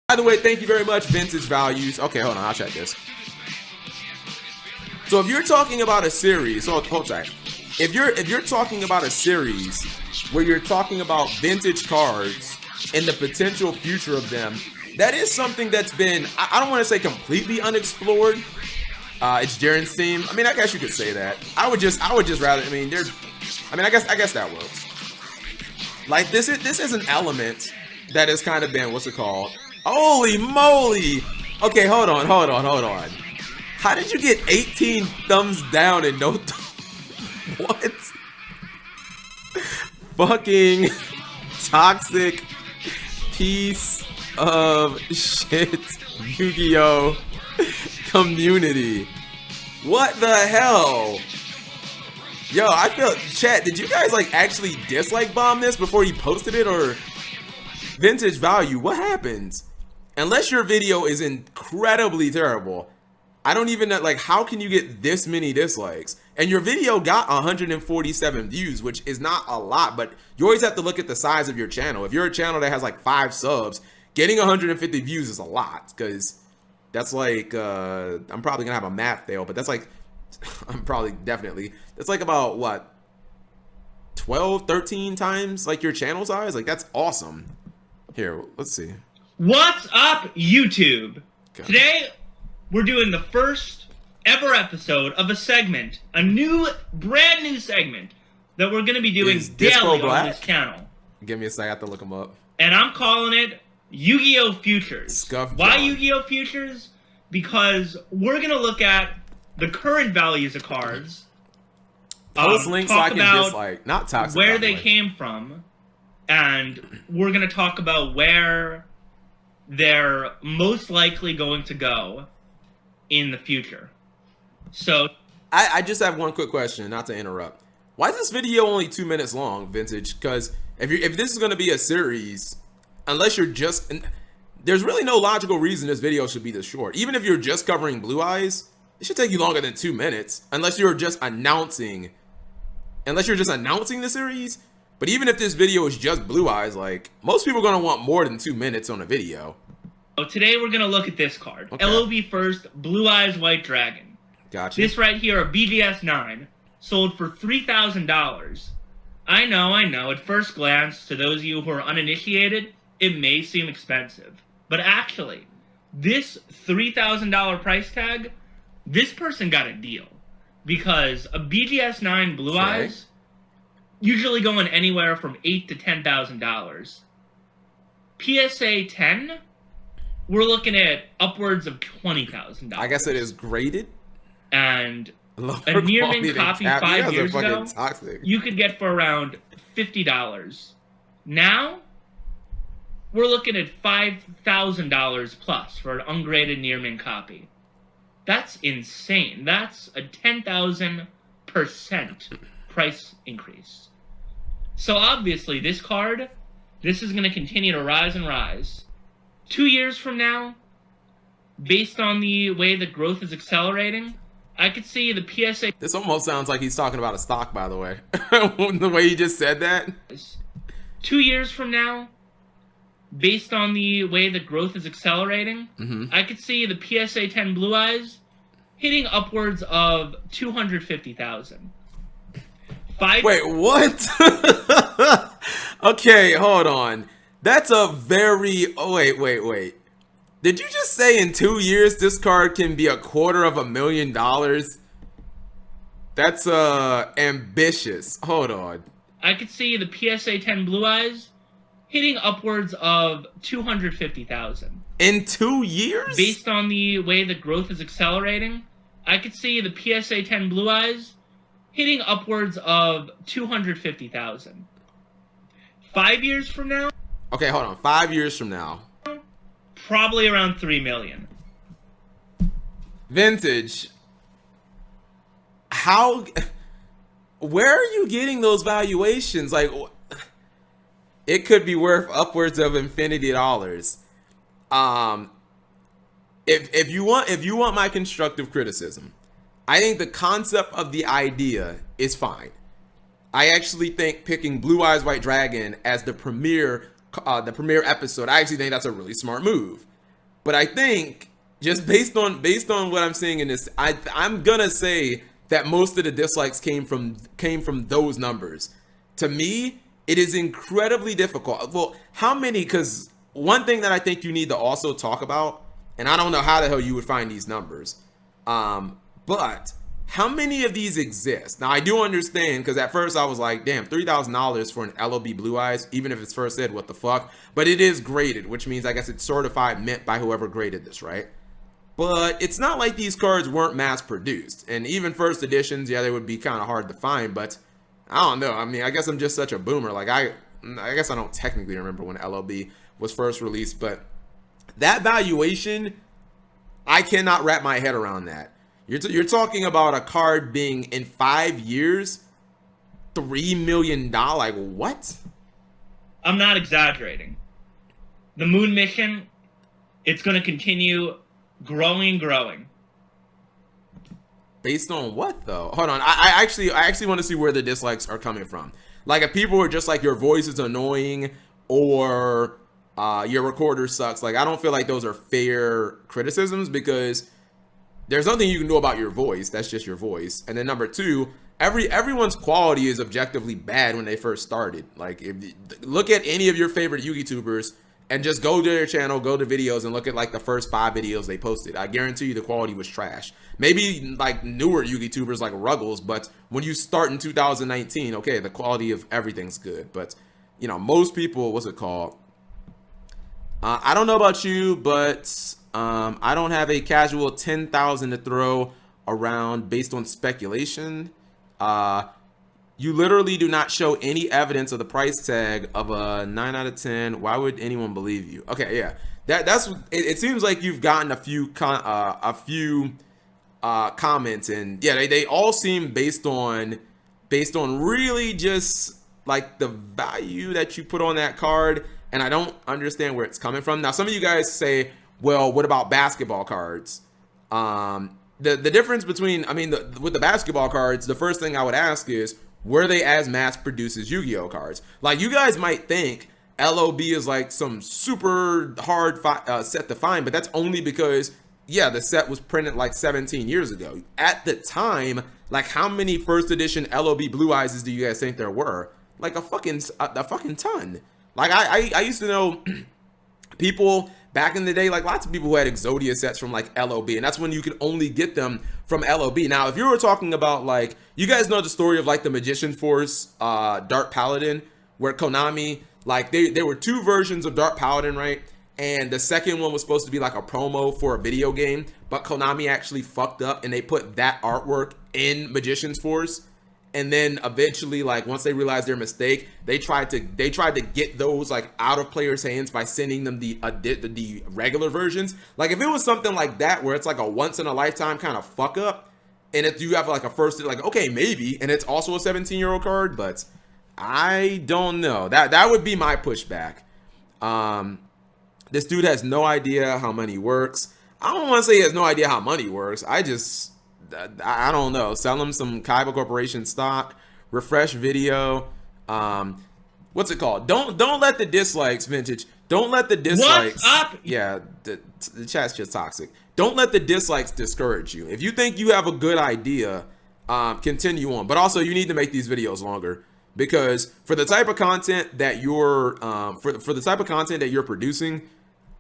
By the way, thank you very much, Vintage Values. Okay, hold on, I'll check this. So if you're talking about a series, hold tight. If you're talking about a series where you're talking about vintage cards and the potential future of them, that is something that's been, I don't want to say completely unexplored. It's Jaren's team. I mean, I guess you could say that. I would just rather. I mean, I guess that works. Like this is an element that has kind of been, what's it called? Holy moly! Okay, hold on. How did you get 18 thumbs down and no? What? Fucking toxic piece of shit, Yu-Gi-Oh! Community. What the hell? Yo, I feel, chat, did you guys like actually dislike bomb this before you posted it, or Vintage Value, what happens? Unless your video is incredibly terrible, I don't even know, like, how can you get this many dislikes? And your video got 147 views, which is not a lot, but you always have to look at the size of your channel. If you're a channel that has like 5 subs, getting 150 views is a lot, because that's like, I'm probably gonna have a math fail, but that's like, that's like about what, 12, 13 times like your channel size? Like, that's awesome. Here, let's see. What's up, YouTube? Okay. Today, we're doing the first ever episode of a segment, a brand new segment that we're gonna be doing daily on this channel. Give me a second, I have to look them up. And I'm calling it Yu-Gi-Oh! Futures. Scuff Why John. Yu-Gi-Oh! Futures? Because we're gonna look at the current values of cards. Post links so I can about dislike, not toxic. where they came from, and we're gonna talk about where they're most likely going to go in the future. So I just have one quick question, not to interrupt. Why is this video only 2 minutes long, Vintage? Because if this is going to be a series, unless you're just, there's really no logical reason this video should be this short. Even if you're just covering Blue Eyes, it should take you longer than 2 minutes, unless you're just announcing the series. But even if this video is just Blue Eyes, like, most people are going to want more than 2 minutes on a video. So today we're going to look at this card. Okay. LOB first, Blue Eyes White Dragon. Gotcha. This right here, a BGS 9, sold for $3,000. I know, at first glance, to those of you who are uninitiated, it may seem expensive. But actually, this $3,000 price tag, this person got a deal. Because a BGS 9 Blue Eyes, usually going anywhere from $8,000 to $10,000. PSA 10, we're looking at upwards of $20,000. I guess it is graded. And a near-mint copy 5 years ago, toxic. you could get for around $50. Now, we're looking at $5,000 plus for an ungraded near-mint copy. That's insane. That's a 10,000% price increase. So obviously, this card, this is going to continue to rise and rise. 2 years from now, based on the way the growth is accelerating, I could see the PSA... This almost sounds like he's talking about a stock, by the way. The way he just said that. 2 years from now, based on the way the growth is accelerating, I could see the PSA 10 Blue Eyes hitting upwards of 250,000. Wait, what? Okay, hold on. That's a very... Oh, wait. Did you just say in 2 years this card can be $250,000? That's ambitious. Hold on. I could see the PSA 10 Blue Eyes hitting upwards of 250,000. In 2 years? Based on the way the growth is accelerating, I could see the PSA 10 Blue Eyes hitting upwards of 250,000. 5 years from now? Okay, hold on. 5 years from now. Probably around 3 million. Vintage. How... Where are you getting those valuations? Like, it could be worth upwards of infinity dollars. If you want my constructive criticism, I think the concept of the idea is fine. I actually think picking Blue Eyes White Dragon as the premiere episode, I actually think that's a really smart move. But I think just based on what I'm seeing in this, I'm gonna say that most of the dislikes came from those numbers. To me, it is incredibly difficult. Well, how many? Because one thing that I think you need to also talk about, and I don't know how the hell you would find these numbers, but how many of these exist? Now I do understand, because at first I was like, damn, $3,000 for an LOB Blue Eyes, even if it's first said what the fuck. But it is graded, which means I guess it's certified mint by whoever graded this, right? But it's not like these cards weren't mass produced. And even first editions, yeah, they would be kind of hard to find, but I don't know. I mean, I guess I'm just such a boomer. Like I guess I don't technically remember when LOB was first released, but that valuation, I cannot wrap my head around that. You're talking about a card being in 5 years, $3 million. Like what? I'm not exaggerating. The Moon mission, it's going to continue growing and growing. Based on what though? Hold on. I actually want to see where the dislikes are coming from. Like if people are just like your voice is annoying or your recorder sucks. Like I don't feel like those are fair criticisms because there's nothing you can do about your voice. That's just your voice. And then number two, everyone's quality is objectively bad when they first started. Like if you look at any of your favorite Yugitubers and just go to their channel, go to videos and look at like the first 5 videos they posted. I guarantee you the quality was trash. Maybe like newer Yugitubers like Ruggles, but when you start in 2019, okay, the quality of everything's good. But you know, most people, what's it called? I don't know about you, but I don't have a casual 10,000 to throw around based on speculation. You literally do not show any evidence of the price tag of a 9 out of 10. Why would anyone believe you? Okay, yeah, that's it seems like you've gotten a few comments, and yeah, they all seem based on really just like the value that you put on that card, and I don't understand where it's coming from. Now, some of you guys say, well, what about basketball cards? The difference between, I mean, with the basketball cards, the first thing I would ask is, were they as mass produced as Yu-Gi-Oh cards? Like, you guys might think LOB is like some super hard set to find, but that's only because, yeah, the set was printed like 17 years ago. At the time, like, how many first edition LOB Blue Eyes do you guys think there were? Like a fucking ton. Like, I used to know people back in the day, like lots of people who had Exodia sets from like LOB, and that's when you could only get them from LOB. Now, if you were talking about like, you guys know the story of like the Magician Force Dark Paladin, where Konami, like there were 2 versions of Dark Paladin, right? And the second one was supposed to be like a promo for a video game, but Konami actually fucked up and they put that artwork in Magician's Force. And then eventually, like once they realized their mistake, they tried to get those like out of players' hands by sending them the regular versions. Like if it was something like that where it's like a once in a lifetime kind of fuck up, and if you have like a first, like okay maybe, and it's also a 17-year-old card, but I don't know. That would be my pushback. This dude has no idea how money works. I don't want to say he has no idea how money works. I don't know. Sell him some Kaiba Corporation stock. Refresh video. What's it called? Don't let the dislikes, Vintage. Don't let the dislikes. What's up? Yeah, the chat's just toxic. Don't let the dislikes discourage you. If you think you have a good idea, continue on. But also, you need to make these videos longer because for the type of content that you're for the type of content that you're producing,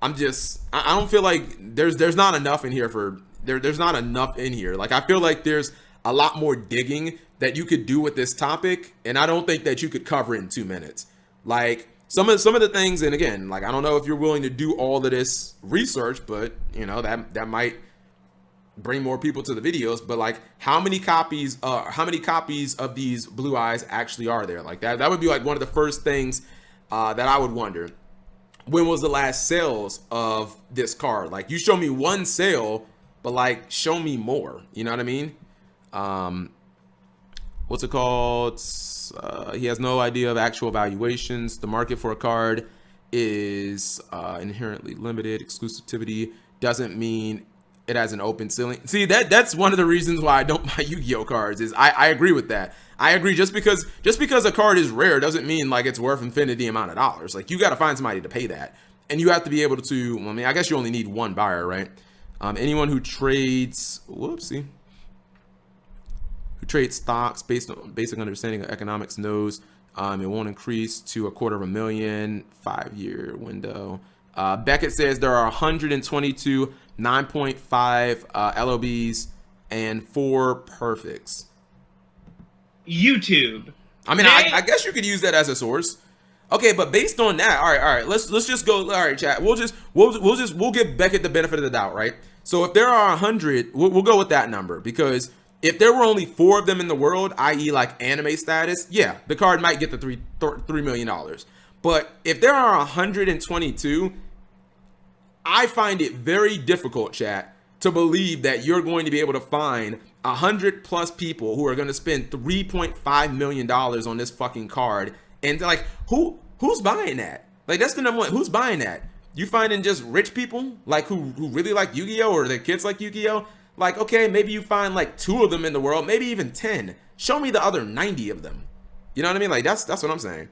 I don't feel like there's not enough in here for. There's not enough in here. Like I feel like there's a lot more digging that you could do with this topic, and I don't think that you could cover it in 2 minutes. Like some of the things, and again, like I don't know if you're willing to do all of this research, but you know that might bring more people to the videos. But like how many copies of these Blue Eyes actually are there? Like that would be like one of the first things that I would wonder. When was the last sales of this card? Like you show me one sale, but like show me more, you know what I mean? What's it called? He has no idea of actual valuations. The market for a card is inherently limited. Exclusivity doesn't mean it has an open ceiling. See, that's one of the reasons why I don't buy Yu-Gi-Oh cards. Is I agree with that. I agree. Just because a card is rare doesn't mean like it's worth infinity amount of dollars. Like you got to find somebody to pay that. And you have to be able to, I mean, I guess you only need one buyer, right? Anyone who trades, whoopsie, who trades stocks based on basic understanding of economics knows it won't increase to $250,000 5-year window. Beckett says there are 122 9.5 LOBs and 4 perfects. YouTube. I mean, I guess you could use that as a source. Okay, but based on that, all right, let's just go. All right, chat. We'll give Beckett the benefit of the doubt, right? So if there are 100, we'll go with that number, because if there were only 4 of them in the world, i.e., like anime status, yeah, the card might get the $3 million. But if there are 122, I find it very difficult, chat, to believe that you're going to be able to find 100+ people who are going to spend $3.5 million on this fucking card. And like, who's buying that? Like, that's the number one. Who's buying that? You finding just rich people, like who really like Yu-Gi-Oh, or their kids like Yu-Gi-Oh? Like, okay, maybe you find like 2 of them in the world, maybe even 10. Show me the other 90 of them. You know what I mean? Like, that's what I'm saying.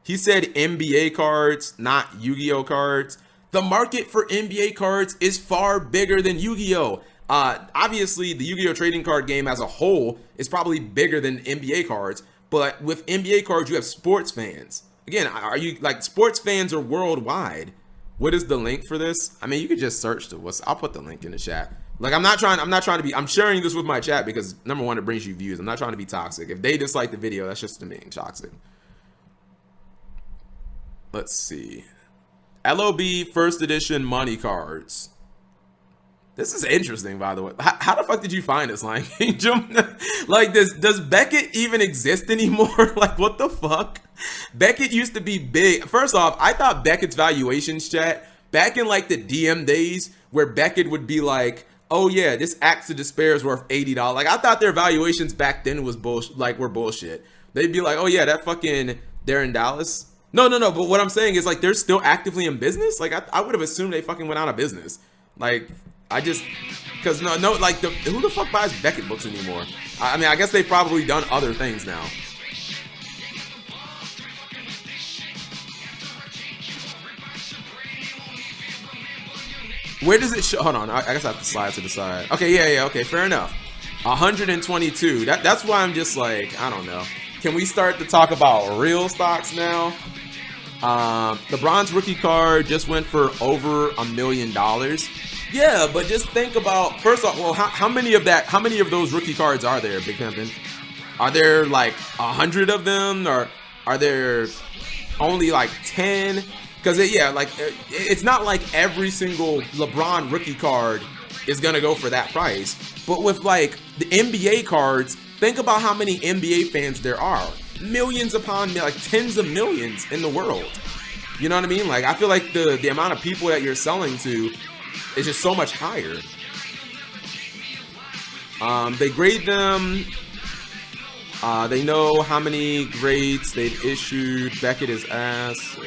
He said NBA cards, not Yu-Gi-Oh cards. The market for NBA cards is far bigger than Yu-Gi-Oh. Obviously, the Yu-Gi-Oh trading card game as a whole is probably bigger than NBA cards. But with NBA cards, you have sports fans. Again, are you like, sports fans are worldwide? What is the link for this? I mean, you could just search I'll put the link in the chat. Like, I'm not trying to be, I'm sharing this with my chat because number one, it brings you views. I'm not trying to be toxic. If they dislike the video, that's just me being toxic. Let's see. LOB first edition money cards. This is interesting, by the way. How the fuck did you find this, Lion Angel? Like, does Beckett even exist anymore? Like, what the fuck? Beckett used to be big. First off, I thought Beckett's valuations, chat, back in like the DM days, where Beckett would be like, oh yeah, this Axe of Despair is worth $80. Like, I thought their valuations back then was bullshit. Like, were bullshit. They'd be like, oh yeah, that fucking, they're in Dallas. No. But what I'm saying is, like, they're still actively in business. Like, I would have assumed they fucking went out of business. Like, because no, like, who the fuck buys Beckett books anymore? I mean, I guess they've probably done other things now. Where does it show? Hold on, I guess I have to slide to the side. Okay, yeah, okay, fair enough. 122. That's why I'm just like, I don't know. Can we start to talk about real stocks now? The bronze rookie card just went for over $1 million. Yeah, but just think about, first off, well, how many of those rookie cards are there, Big Pimpin'? Are there like 100 of them, or are there only like 10? Because it's not like every single LeBron rookie card is gonna go for that price. But with like the NBA cards, think about how many NBA fans there are. Millions upon, like tens of millions in the world. You know what I mean? Like, I feel like the amount of people that you're selling to is just so much higher. They grade them. They know how many grades they've issued. Beckett is ass.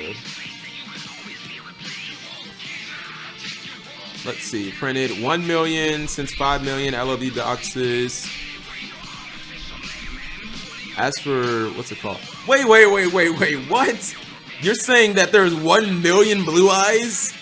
Let's see. Printed 1 million since 5 million LOB boxes. As for, what's it called? Wait, what? You're saying that there's 1 million Blue Eyes?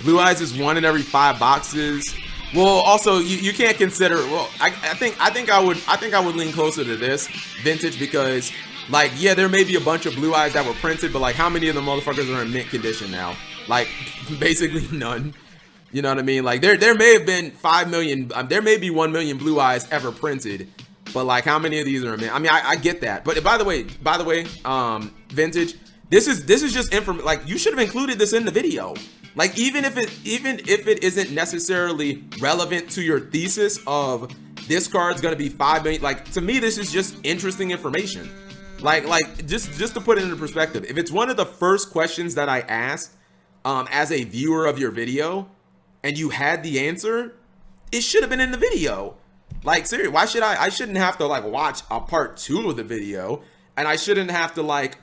Blue Eyes is 1 in every 5 boxes. Well, also you can't consider. Well, I think I would lean closer to this vintage, because, like, yeah, there may be a bunch of Blue Eyes that were printed, but like, how many of the motherfuckers are in mint condition now? Like, basically none. You know what I mean? Like, there may have been 5 million. There may be 1 million Blue Eyes ever printed, but like, how many of these are in mint? I mean, I get that. But by the way, vintage. This is just information. Like, you should have included this in the video. Like, even if it isn't necessarily relevant to your thesis of this card's gonna be 5 million, like, to me, this is just interesting information. Like just to put it into perspective, if it's one of the first questions that I asked as a viewer of your video, and you had the answer, it should have been in the video. Like, seriously, why should I shouldn't have to like watch a part 2 of the video, and I shouldn't have to like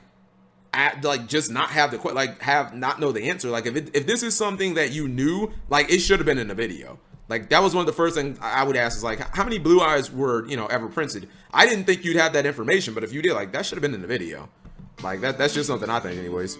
just not have the not know the answer. Like, if this is something that you knew, like, it should have been in the video. Like, that was one of the first things I would ask, is like, how many Blue Eyes were, you know, ever printed? I didn't think you'd have that information, but if you did, like, that should have been in the video. Like that's just something I think, anyways.